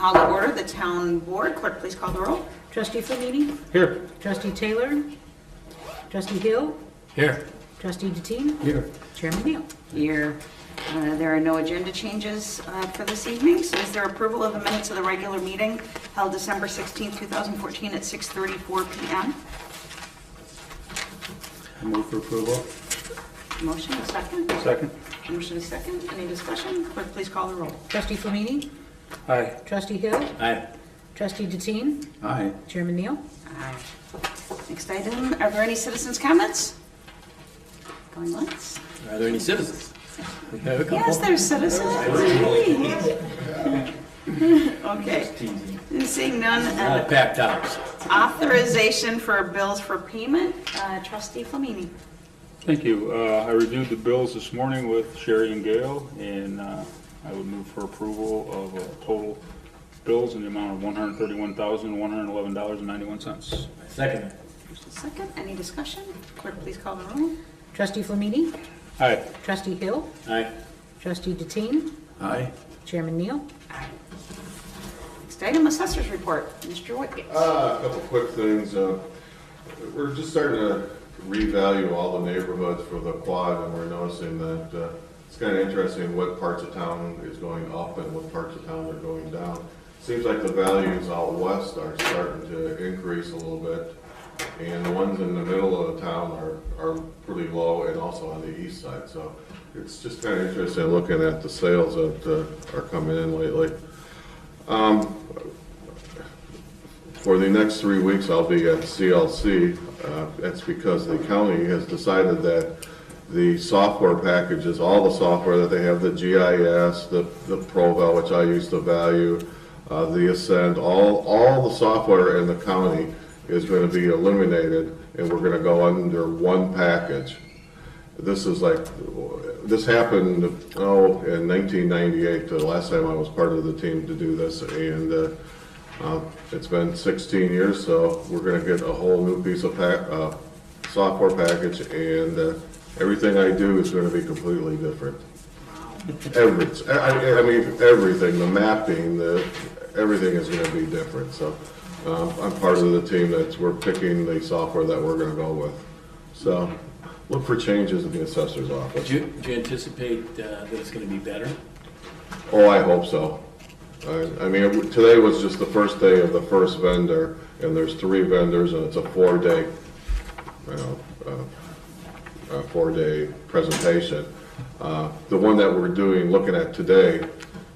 call to order the town board. Clerk, please call the roll. Trustee Flamini? Here. Trustee Taylor? Trustee Hill? Here. Trustee Deteen? Here. Chairman Neal? Here. There are no agenda changes for this evening, so is there approval of the minutes of the regular meeting held December 16, 2014 at 6:34 p.m.? I move for approval. Motion, a second? Second. Motion, a second. Any discussion? Clerk, please call the roll. Trustee Flamini? Aye. Trustee Hill? Aye. Trustee Deteen? Aye. Chairman Neal? Aye. Next item, are there any citizens' comments? Going once? Are there any citizens? We have a couple. Yes, there's citizens. Okay. Seeing none, Not a packed house. authorization for bills for payment. Trustee Flamini. Thank you. I reviewed the bills this morning with Sherry and Gail, and I would move for approval of total bills in the amount of $131,111.91. Second. Just a second. Any discussion? Clerk, please call the roll. Trustee Flamini? Aye. Trustee Hill? Aye. Trustee Deteen? Aye. Chairman Neal? Aye. Next item, assessors report. Mr. Whitgate. A couple quick things. We're just starting to revalue all the neighborhoods for the quad, and we're noticing that it's kind of interesting what parts of town is going up and what parts of town are going down. Seems like the values out west are starting to increase a little bit, and the ones in the middle of the town are pretty low, and also on the east side. So it's just kind of interesting looking at the sales that are coming in lately. For the next 3 weeks, I'll be at CLC. That's because the county has decided that the software packages, all the software that they have, the GIS, the ProVal, which I use to value, the Ascend, all the software in the county is going to be eliminated, and we're going to go under one package. This happened, in 1998, the last time I was part of the team to do this, and it's been 16 years, so we're going to get a whole new piece of software package, and everything I do is going to be completely different. Everything, the mapping, everything is going to be different. So I'm part of the team we're picking the software that we're going to go with. So look for changes in the assessor's office. Do you anticipate that it's going to be better? Oh, I hope so. Today was just the first day of the first vendor, and there's 3 vendors, and it's a 4-day, 4-day presentation. The one that we're looking at today,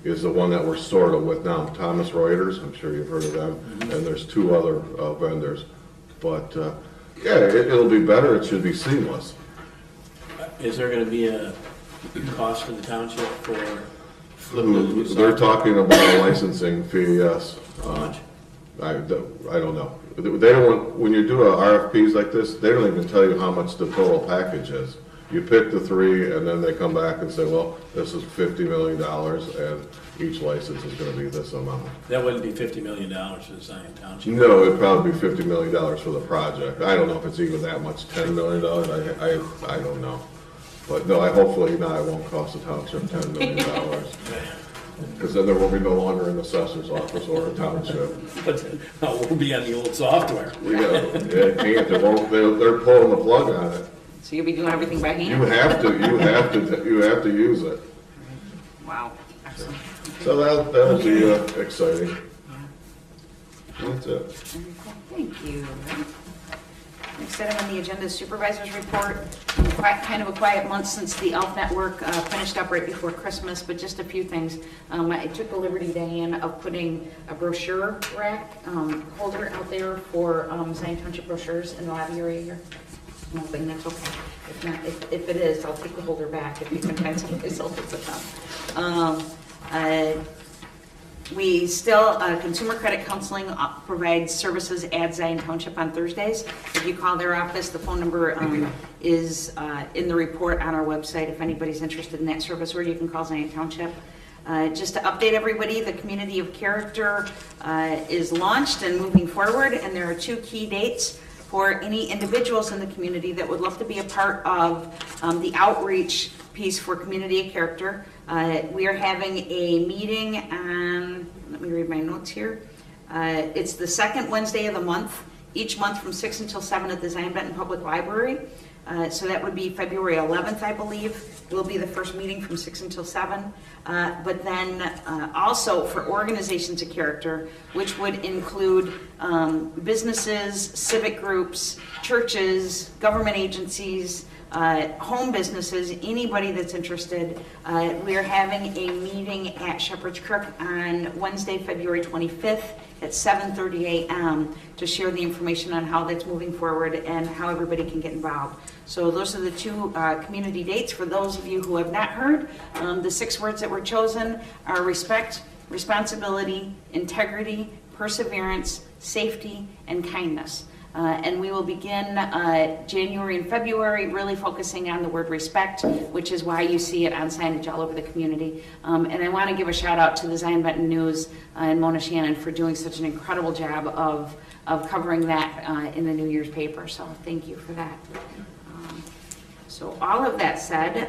is the one that we're sort of with now, Thomas Reuters. I'm sure you've heard of them, and there's 2 other vendors. But yeah, it'll be better. It should be seamless. Is there going to be a cost to the township for? They're talking about a licensing fee, yes. How much? I don't know. They don't, when you do RFPs like this, they don't even tell you how much the total package is. You pick the 3, and then they come back and say, well, this is $50 million, and each license is going to be this amount. That wouldn't be $50 million for the Zion Township. No, it'd probably be $50 million for the project. I don't know if it's even that much, $10 million, I don't know. But no, hopefully not, it won't cost the township $10 million. Because then there will be no longer an assessor's office or a township. But no, we'll be on the old software. It can't, they're pulling the plug on it. So you'll be doing everything by hand? You have to use it. Wow. Excellent. So that'll be exciting. That's it. Thank you. Next item on the agenda is supervisor's report. Kind of a quiet month since the ELF network finished up right before Christmas, but just a few things. I took the liberty, Diane, of putting a brochure rack holder out there for Zion Township brochures in the lobby area here. Nothing, that's okay. If not, if it is, I'll take the holder back if you can find someplace else that's enough. We still, Consumer Credit Counseling provides services at Zion Township on Thursdays. If you call their office, the phone number is in the report on our website if anybody's interested in that service, or you can call Zion Township. Just to update everybody, the Community of Character is launched and moving forward, and there are 2 key dates for any individuals in the community that would love to be a part of the outreach piece for Community of Character. We are having a meeting on, let me read my notes here. It's the second Wednesday of the month, each month from 6 until 7 at the Zion Benton Public Library. So that would be February 11th, I believe, will be the first meeting from 6 until 7. But then also for organizations of character, which would include businesses, civic groups, churches, government agencies, home businesses, anybody that's interested. We are having a meeting at Shepherd's Crook on Wednesday, February 25th at 7:30 a.m. to share the information on how that's moving forward and how everybody can get involved. So those are the two community dates. For those of you who have not heard, the 6 words that were chosen are respect, responsibility, integrity, perseverance, safety, and kindness. And we will begin January and February really focusing on the word respect, which is why you see it on signage all over the community. And I want to give a shout out to the Zion Benton News and Mona Shannon for doing such an incredible job of covering that in the New Year's paper. So thank you for that. So all of that said,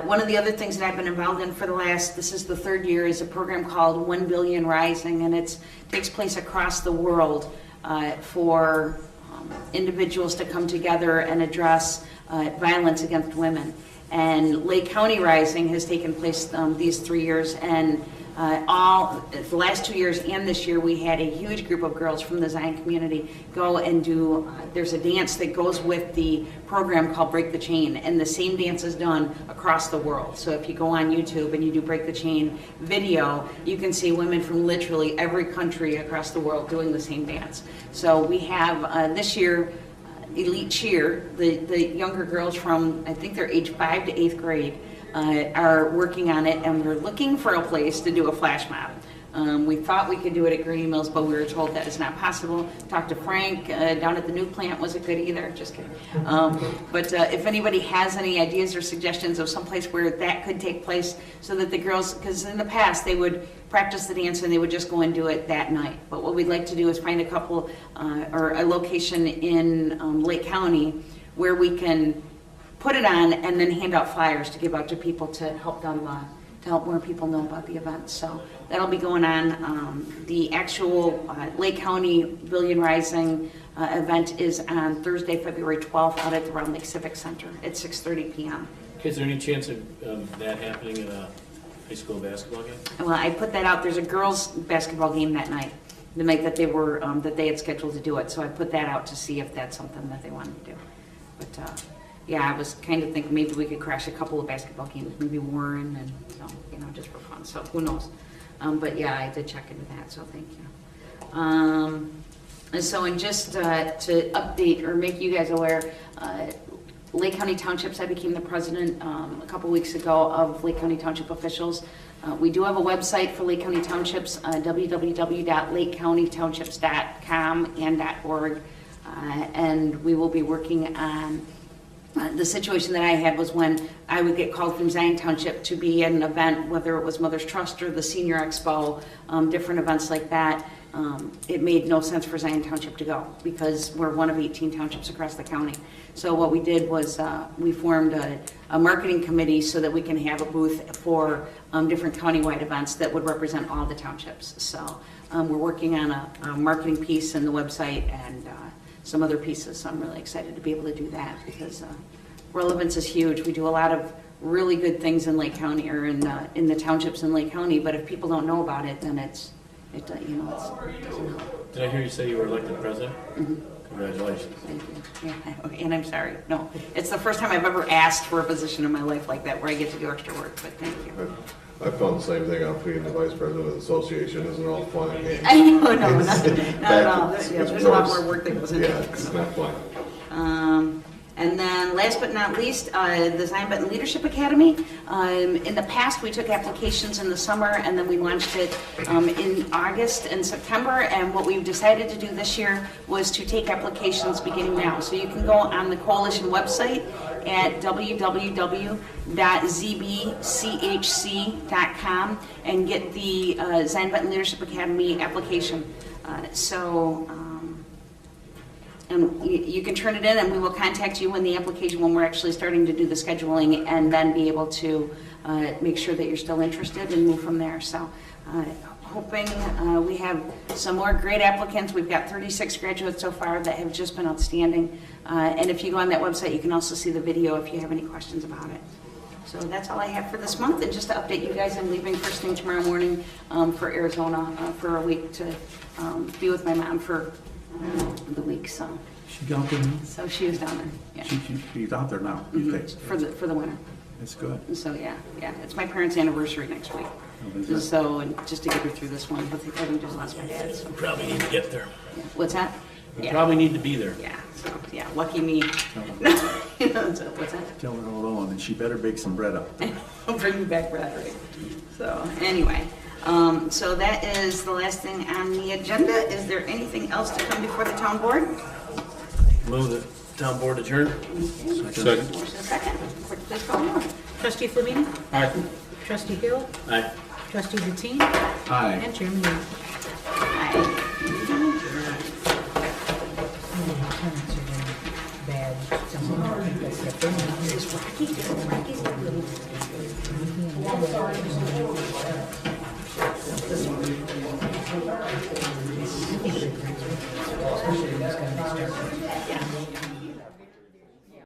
one of the other things that I've been involved in for this is the 3rd year, is a program called 1 Billion Rising, and it takes place across the world for individuals to come together and address violence against women. And Lake County Rising has taken place these 3 years, and the last 2 years and this year we had a huge group of girls from the Zion community go and do, there's a dance that goes with the program called Break the Chain, and the same dance is done across the world. So if you go on YouTube and you do Break the Chain video, you can see women from literally every country across the world doing the same dance. So we have this year Elite Cheer, the younger girls from, I think they're age 5 to 8th grade, are working on it, and we're looking for a place to do a flash mob. We thought we could do it at Gurney Mills, but we were told that is not possible. Talked to Frank down at the new plant, wasn't good either, just kidding. But if anybody has any ideas or suggestions of someplace where that could take place, so that the girls, because in the past they would practice the dance and they would just go and do it that night. But what we'd like to do is find a couple or a location in Lake County where we can put it on and then hand out flyers to give out to people to help them, to help more people know about the event. So that'll be going on. The actual Lake County Billion Rising event is on Thursday, February 12th out at the Round Lake Civic Center at 6:30 p.m. Is there any chance of that happening in a high school basketball game? Well, I put that out. There's a girls' basketball game that night, the night that they were, that they had scheduled to do it. So I put that out to see if that's something that they wanted to do. But yeah, I was kind of thinking maybe we could crash a couple of basketball games, maybe Warren, and so, you know, just for fun. So who knows? But yeah, I did check into that. So thank you. And so, and just to update or make you guys aware, Lake County Townships, I became the president a couple weeks ago of Lake County Township officials. We do have a website for Lake County Townships, www.lakecountytownships.com and .org. And we will be working on the situation that I had was when I would get called from Zion Township to be at an event, whether it was Mother's Trust or the Senior Expo, different events like that. It made no sense for Zion Township to go because we're one of 18 townships across the county. So what we did was we formed a marketing committee so that we can have a booth for different countywide events that would represent all the townships. So we're working on a marketing piece and the website and some other pieces. So I'm really excited to be able to do that because relevance is huge. We do a lot of really good things in Lake County or in the townships in Lake County, but if people don't know about it, then it doesn't help. Did I hear you say you were elected president? Mm-hmm. Congratulations. Thank you. Yeah, and I'm sorry. No, it's the first time I've ever asked for a position in my life like that where I get to do extra work, but thank you. I found the same thing out being the vice president of the association isn't all fun and games. I know, no, not at all. It's There's a lot gross. more work that goes into Yeah, it. it's not fun. And then last but not least, the Zion Benton Leadership Academy. In the past, we took applications in the summer and then we launched it in August and September. And what we've decided to do this year was to take applications beginning now. So you can go on the coalition website at www.zbchc.com and get the Zion Benton Leadership Academy application. And you can turn it in, and we will contact you when the application, when we're actually starting to do the scheduling, and then be able to make sure that you're still interested and move from there. So hoping we have some more great applicants. We've got 36 graduates so far that have just been outstanding. And if you go on that website, you can also see the video if you have any questions about it. So that's all I have for this month. And just to update you guys, I'm leaving first thing tomorrow morning for Arizona for a week to be with my mom for the week. So She out there now? so she was down there, yeah, She's out there now, these days. for the winter. That's good. And so yeah, it's my parents' anniversary next week. Oh, is it? So and just to get her through this one, with having just lost my dad. So Probably need to get there. yeah. What's that? We probably need to be there. Yeah. So yeah, lucky me. You know, so what's that? Tell her hold on, and she better bake some bread up. I'll bring you back bread, right? So anyway, so that is the last thing on the agenda. Is there anything else to come before the town board? Move the town board adjourn. Second. Motion second. Clerk, please call the roll. Trustee Flamini? Aye. Trustee Hill? Aye. Trustee Deteen? Aye. And Chairman Neal. Aye. Bad. Is Rocky? Rocky's got little.